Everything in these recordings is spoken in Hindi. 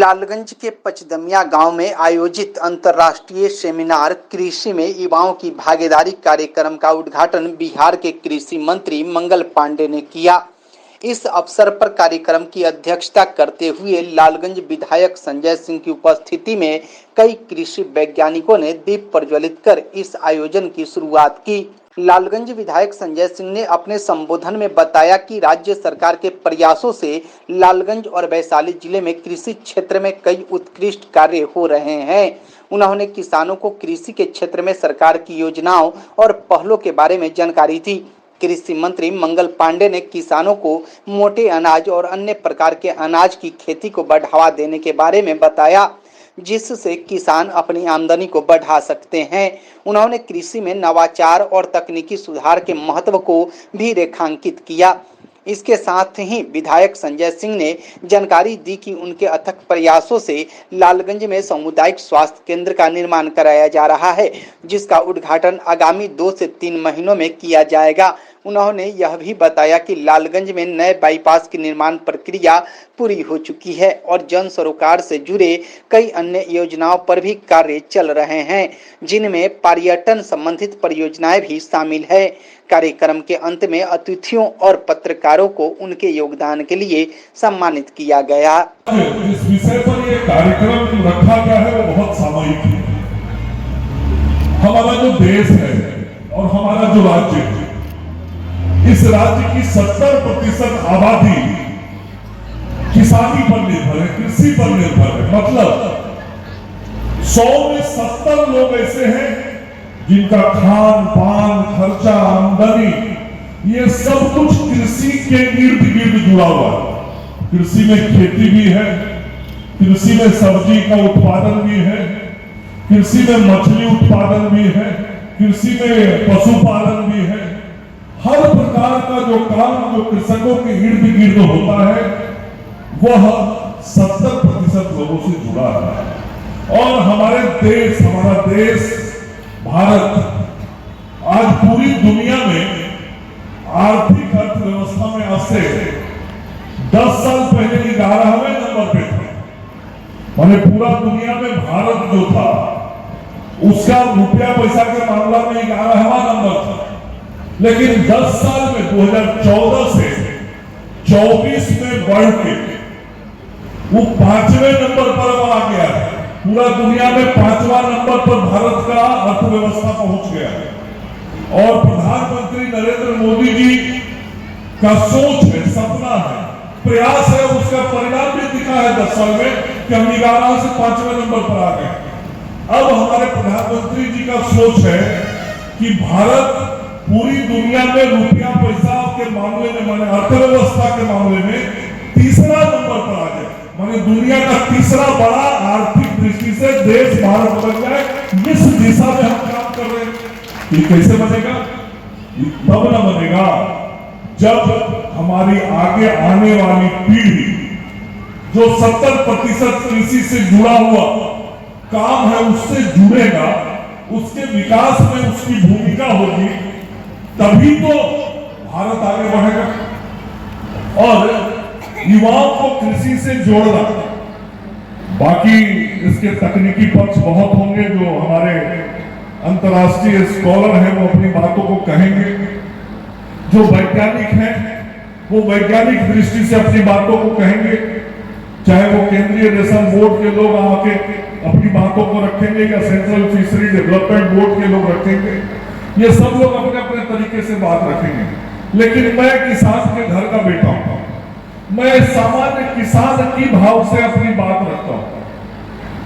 लालगंज के पचदमिया गांव में आयोजित अंतर्राष्ट्रीय सेमिनार कृषि में युवाओं की भागीदारी कार्यक्रम का उद्घाटन बिहार के कृषि मंत्री मंगल पांडे ने किया। इस अवसर पर कार्यक्रम की अध्यक्षता करते हुए लालगंज विधायक संजय सिंह की उपस्थिति में कई कृषि वैज्ञानिकों ने दीप प्रज्वलित कर इस आयोजन की शुरुआत की। लालगंज विधायक संजय सिंह ने अपने संबोधन में बताया कि राज्य सरकार के प्रयासों से लालगंज और वैशाली जिले में कृषि क्षेत्र में कई उत्कृष्ट कार्य हो रहे हैं। उन्होंने किसानों को कृषि के क्षेत्र में सरकार की योजनाओं और पहलों के बारे में जानकारी दी। कृषि मंत्री मंगल पांडे ने किसानों को मोटे अनाज और अन्य प्रकार के अनाज की खेती को बढ़ावा देने के बारे में बताया, जिससे किसान अपनी आमदनी को बढ़ा सकते हैं। उन्होंने कृषि में नवाचार और तकनीकी सुधार के महत्व को भी रेखांकित किया। इसके साथ ही विधायक संजय सिंह ने जानकारी दी कि उनके अथक प्रयासों से लालगंज में सामुदायिक स्वास्थ्य केंद्र का निर्माण कराया जा रहा है, जिसका उद्घाटन आगामी 2 से 3 महीनों में किया जाएगा। उन्होंने यह भी बताया कि लालगंज में नए बाईपास की निर्माण प्रक्रिया पूरी हो चुकी है और जन सरोकार से जुड़े कई अन्य योजनाओं पर भी कार्य चल रहे हैं, जिनमें पर्यटन संबंधित परियोजनाएं भी शामिल है। कार्यक्रम के अंत में अतिथियों और पत्रकारों को उनके योगदान के लिए सम्मानित किया गया। इस विषय पर ये कार्यक्रम रखा गया है वो बहुत सामयिक है। हमारा जो देश है और हमारा जो राज्य है, इस राज्य की 70% आबादी किसानी पर निर्भर है, कृषि पर निर्भर है। मतलब 100 में 70 लोग ऐसे हैं जिनका खान पान, खर्चा, आमदनी ये सब कुछ कृषि के इर्द गिर्द जुड़ा हुआ है। कृषि में खेती भी है, कृषि में सब्जी का उत्पादन भी है, कृषि में मछली उत्पादन भी है, कृषि में पशुपालन भी है। हर प्रकार का जो काम जो कृषकों के इर्द गिर्द होता है वह 70% लोगों से जुड़ा है। और हमारा देश भारत आज पूरी दुनिया में आर्थिक अर्थव्यवस्था में आज से 10 साल पहले 11वें नंबर पे था। माने पूरा दुनिया में भारत जो था उसका रुपया पैसा के मामला में 11वां नंबर था, लेकिन 10 साल में 2014 से 24 में बढ़ के वो 5वें नंबर पर आ गया है। पूरा दुनिया में 5वां नंबर पर भारत का अर्थव्यवस्था पहुंच गया है। और प्रधानमंत्री नरेंद्र मोदी जी का सोच है, सपना है, प्रयास है, उसका परिणाम भी दिखा है 10 साल में कि हम 11 से 5वें नंबर पर आ गए। अब हमारे प्रधानमंत्री जी का सोच है कि भारत पूरी दुनिया में रुपया पैसा के मामले में, माने अर्थव्यवस्था के मामले में 3रा नंबर पर आ जाए। माने दुनिया का 3रा बड़ा आर्थिक दृष्टि से देश भारत बन जाए। इस दिशा में हम काम कर रहे हैं। ये कैसे बनेगा? तब न बनेगा जब हमारी आगे आने वाली पीढ़ी जो 70% कृषि से जुड़ा हुआ काम है उससे जुड़ेगा, उसके विकास में उसकी भूमिका होगी, तभी तो भारत आगे बढ़ेगा। और युवाओं को कृषि से जोड़ना, बाकी इसके तकनीकी पक्ष बहुत होंगे, जो हमारे अंतर्राष्ट्रीय स्कॉलर हैं वो अपनी बातों को कहेंगे, जो वैज्ञानिक हैं वो वैज्ञानिक दृष्टि से अपनी बातों को कहेंगे, चाहे वो केंद्रीय रेशम बोर्ड के लोग आके अपनी बातों को रखेंगे या सेंट्रल फिशरी डेवलपमेंट बोर्ड के लोग रखेंगे। ये सब लोग अपने अपने तरीके से बात रखेंगे। लेकिन मैं किसान के घर का बेटा हूं, मैं सामान्य किसान की भाव से अपनी बात रखता हूं।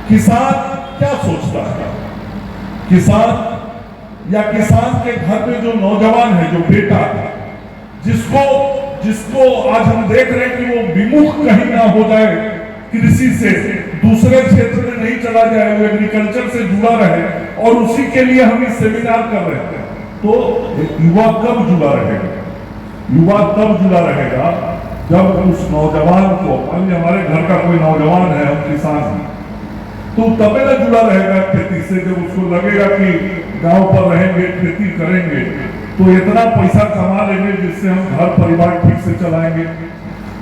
किसान क्या सोचता है? किसान या किसान के घर में जो नौजवान है, जो बेटा है, जिसको आज हम देख रहे हैं कि वो विमुख कहीं ना हो जाए, कृषि से दूसरे क्षेत्र में नहीं चला जाए, वो एग्रीकल्चर से जुड़ा रहे, और उसी के लिए हम इस सेमिनार कर रहे हैं। तो युवा कब जुड़ा रहेगा? युवा तब जुड़ा रहेगा जब उस नौजवान को, मान हमारे घर का कोई नौजवान है, हम किसान हैं, तो तभी ना जुड़ा रहेगा खेती से, जब उसको लगेगा कि गांव पर रहेंगे, खेती करेंगे तो इतना पैसा कमा लेंगे जिससे हम घर परिवार ठीक से चलाएंगे।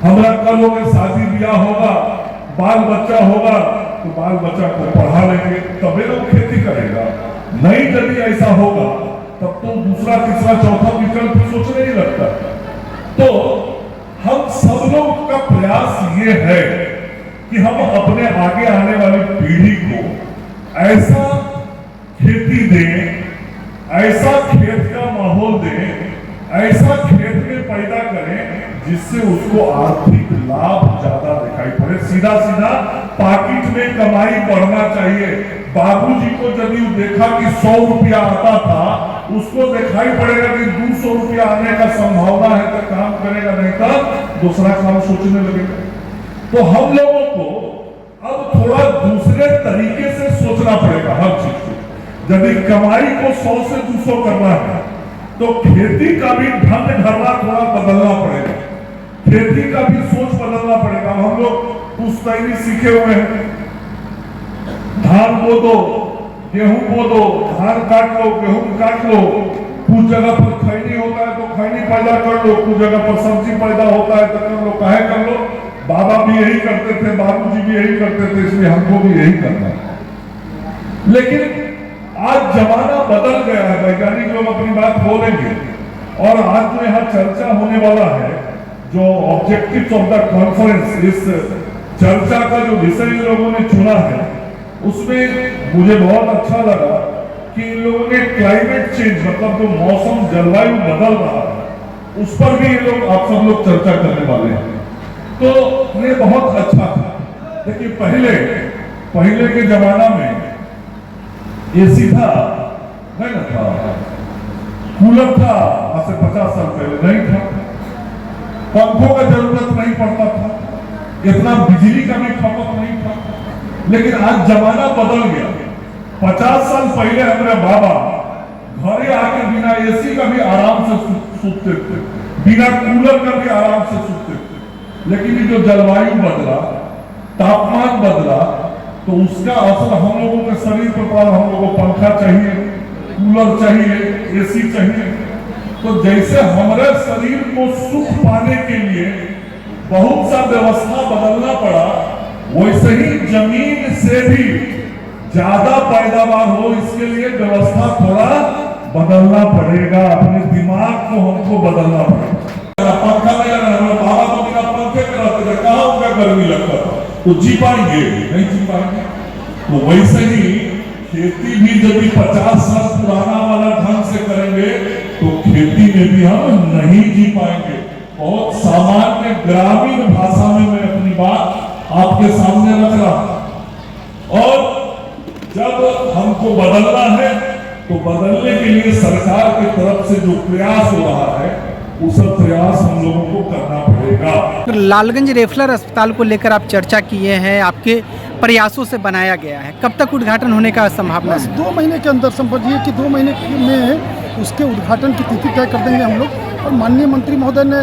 हमारा कल होगा शादी ब्याह होगा, बाल बच्चा होगा तो बाल बच्चा को पढ़ा लेंगे तभी लोग खेती करेगा। नहीं यदि ऐसा होगा तब तो दूसरा तीसरा चौथा विकल्प सोचने ही लगता। तो हम सब लोग का प्रयास ये है कि हम अपने आगे आने वाली पीढ़ी को ऐसा खेती दें, ऐसा खेत का माहौल दें, ऐसा खेत में पैदा करें जिससे उसको आर्थिक लाभ ज्यादा दिखाई पड़े। सीधा सीधा पाकिट में कमाई बढ़ना चाहिए। बाबूजी को यदि देखा कि 100 रुपया आता था, उसको दिखाई पड़ेगा कि 200 रुपया आने का संभावना है तो काम करेगा, नहीं तो दूसरा काम सोचने लगेगा। तो हम लोगों को अब थोड़ा दूसरे तरीके से सोचना पड़ेगा हर चीज को। यदि कमाई को 100 से 200 करना है तो खेती का भी ढंग ढर्रा थोड़ा बदलना पड़ेगा, खेती का भी सोच बदलना पड़ेगा। हम लोग पुश्तैनी सीखे हुए हैं, धान बो दो, गेहूं बो दो, धान काट लो, गेहूं काट लो। कुछ जगह पर खैनी होता है तो खैनी पैदा कर लो, कुछ जगह पर सब्जी पैदा होता है तो कर लो। काहे कर लो? बाबा भी यही करते थे, बाबूजी भी यही करते थे, इसलिए हमको भी यही करना है। लेकिन आज जमाना बदल गया है, वैज्ञानिक लोग अपनी बात बोलेंगे। और आज जो यहाँ चर्चा होने वाला है, जो ऑब्जेक्टिव्स ऑफ द कॉन्फ्रेंस, इस चर्चा का जो विषय इन लोगों ने चुना है, उसमें मुझे बहुत अच्छा लगा कि इन लोगों ने क्लाइमेट चेंज, मतलब जो मौसम जलवायु बदल रहा है, उस पर भी ये लोग आप सब लोग चर्चा करने वाले हैं। तो ये बहुत अच्छा था। देखिए पहले के जमाना में एसी था नहीं ना था, कूलर था, आज से 50 साल पहले नहीं था, पंखों का जरूरत नहीं पड़ता था, इतना बिजली का भी खपत नहीं था। लेकिन आज जमाना बदल गया। 50 साल पहले हमारे बाबा घरे आके बिना एसी का भी आराम से सूते थे, बिना कूलर का भी आराम से सूते थे। लेकिन ये जो जलवायु बदला, तापमान बदला, तो उसका असर हम लोगों के शरीर पर पड़ा। हम लोगों को पंखा चाहिए, कूलर चाहिए, एसी चाहिए। तो जैसे हमारे शरीर को सुख पाने के लिए बहुत सा व्यवस्था बदलना पड़ा, वैसे ही जमीन से भी ज्यादा पैदावार हो, इसके लिए व्यवस्था थोड़ा बदलना पड़ेगा। अपने दिमाग को हमको बदलना पड़ेगा। पंखा नहीं लगा, बाबा तो बिना पंखे के रहते थे, कहाँ उनका गर्मी लगता था, तो जी पाएंगे? नहीं जी पाएंगे। तो वैसे ही खेती भी यदि 50 साल पुराना वाला ढंग से करेंगे तो खेती में भी हम नहीं जी पाएंगे। बहुत सामान्य ग्रामीण भाषा में मैं अपनी बात आपके सामने रख रहा हूं। और जब हमको बदलना है तो बदलने के लिए सरकार की तरफ से जो प्रयास हो रहा है, वो सब प्रयास हम लोगों को करना पड़ेगा। लालगंज रेफलर अस्पताल को लेकर आप चर्चा किए हैं, आपके प्रयासों से बनाया गया है, कब तक उद्घाटन होने का संभावना है? 2 महीने के अंदर समझिए कि 2 महीने में उसके उद्घाटन की तिथि तय कर देंगे हम लोग। और माननीय मंत्री महोदय ने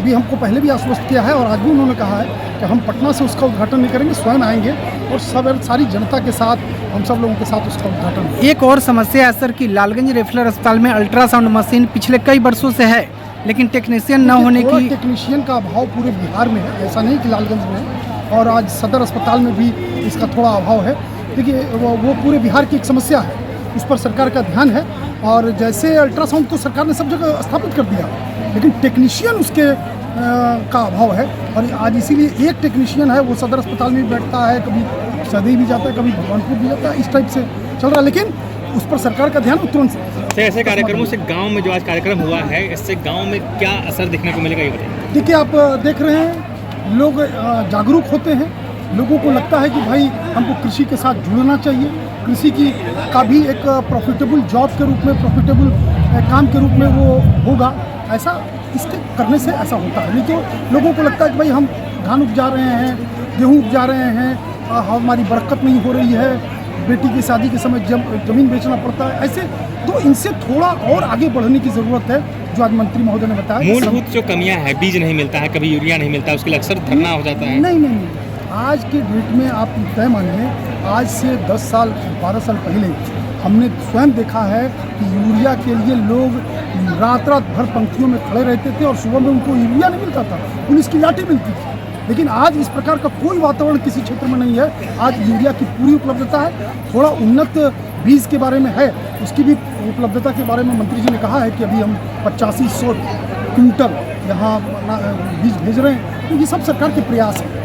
भी हमको पहले भी आश्वस्त किया है और आज भी उन्होंने कहा है कि हम पटना से उसका उद्घाटन नहीं करेंगे, स्वयं आएंगे और सारी जनता के साथ, हम सब लोगों के साथ उसका उद्घाटन। एक और समस्या है सर कि लालगंज रेफलर अस्पताल में अल्ट्रासाउंड मशीन पिछले कई वर्षों से है, लेकिन टेक्नीशियन न होने की। टेक्नीशियन का अभाव पूरे बिहार में है, ऐसा नहीं कि लालगंज में है, और आज सदर अस्पताल में भी इसका थोड़ा अभाव है। देखिए वो पूरे बिहार की एक समस्या है, उस पर सरकार का ध्यान है। और जैसे अल्ट्रासाउंड तो सरकार ने सब जगह स्थापित कर दिया, लेकिन टेक्नीशियन उसके का अभाव है। और आज इसीलिए एक टेक्नीशियन है, वो सदर अस्पताल में बैठता है, कभी सदी भी जाता है, कभी भगवानपुर भी जाता है, इस टाइप से चल रहा है। लेकिन उस पर सरकार का ध्यान तुरंत से ऐसे कार्यक्रमों से गांव में जो आज कार्यक्रम हुआ है, इससे गांव में क्या असर दिखने को मिलेगा, ये बताइए। देखिए आप देख रहे हैं, लोग जागरूक होते हैं, लोगों को लगता है कि भाई हमको कृषि के साथ जुड़ना चाहिए, कृषि की का भी एक प्रॉफिटेबल जॉब के रूप में, प्रॉफिटेबल काम के रूप में वो होगा। ऐसा इसके करने से ऐसा होता है। नहीं तो लोगों को लगता है कि भाई हम धान उपजा रहे हैं, गेहूँ उपजा रहे हैं, हमारी बरकत नहीं हो रही है, बेटी की शादी के समय जमीन बेचना पड़ता है। ऐसे तो इनसे थोड़ा और आगे बढ़ने की ज़रूरत है, जो आज मंत्री महोदय ने बताया। मूलभूत जो कमियां हैं, बीज नहीं मिलता है, कभी यूरिया नहीं मिलता है, उसके लिए अक्सर धरना हो जाता है। नहीं, आज के डेट में आप तय मानिए, आज से 10 साल 12 साल पहले हमने स्वयं देखा है कि यूरिया के लिए लोग रात भर पंक्तियों में खड़े रहते थे और सुबह में उनको यूरिया नहीं मिलता था, पुलिस की लाठी मिलती थी। लेकिन आज इस प्रकार का कोई वातावरण किसी क्षेत्र में नहीं है। आज यूरिया की पूरी उपलब्धता है, थोड़ा उन्नत बीज के बारे में है, उसकी भी उपलब्धता के बारे में मंत्री जी ने कहा है कि अभी हम 8500 क्विंटल यहाँ बीज भेज रहे हैं। तो ये सब सरकार के प्रयास है।